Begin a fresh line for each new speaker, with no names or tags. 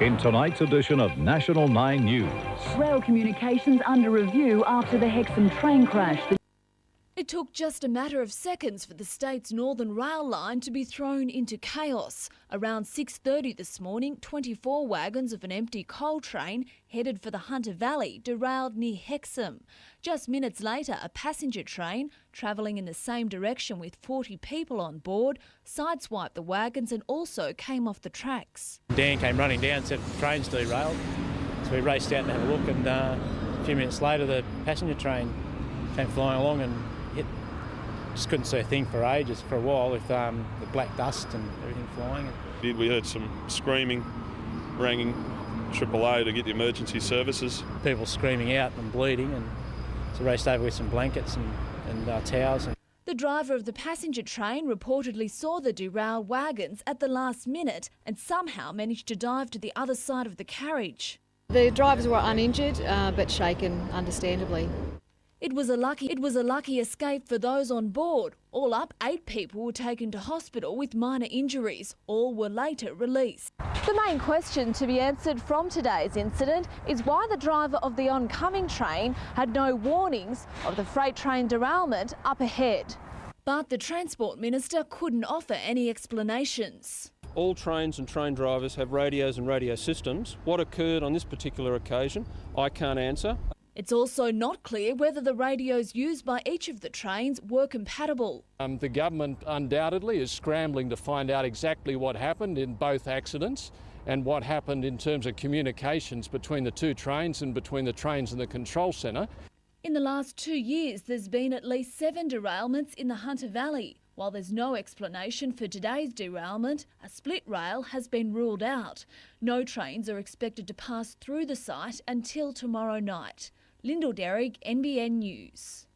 In tonight's edition of National 9 News.
Rail communications under review after the Hexham train crash.
It took just a matter of seconds for the state's Northern Rail line to be thrown into chaos. Around 6:30 this morning, 24 wagons of an empty coal train headed for the Hunter Valley derailed near Hexham. Just minutes later, a passenger train travelling in the same direction with 40 people on board sideswiped the wagons and also came off the tracks.
Dan came running down and said the train's derailed. So we raced out and had a look, and a few minutes later the passenger train came flying along and hit. Just couldn't see a thing for ages, for a while, with the black dust and everything flying.
We heard some screaming, rang AAA to get the emergency services.
People screaming out and bleeding, and so raced over with some blankets and towels.
The driver of the passenger train reportedly saw the derailed wagons at the last minute and somehow managed to dive to the other side of the carriage.
The drivers were uninjured but shaken, understandably.
It was a lucky escape for those on board. All up, 8 people were taken to hospital with minor injuries. All were later released. The main question to be answered from today's incident is why the driver of the oncoming train had no warnings of the freight train derailment up ahead. But the Transport Minister couldn't offer any explanations.
All trains and train drivers have radios and radio systems. What occurred on this particular occasion, I can't answer.
It's also not clear whether the radios used by each of the trains were compatible.
The government undoubtedly is scrambling to find out exactly what happened in both accidents and what happened in terms of communications between the two trains and between the trains and the control centre.
In the last 2 years, there's been at least 7 derailments in the Hunter Valley. While there's no explanation for today's derailment, a split rail has been ruled out. No trains are expected to pass through the site until tomorrow night. Lyndall Derrick, NBN News.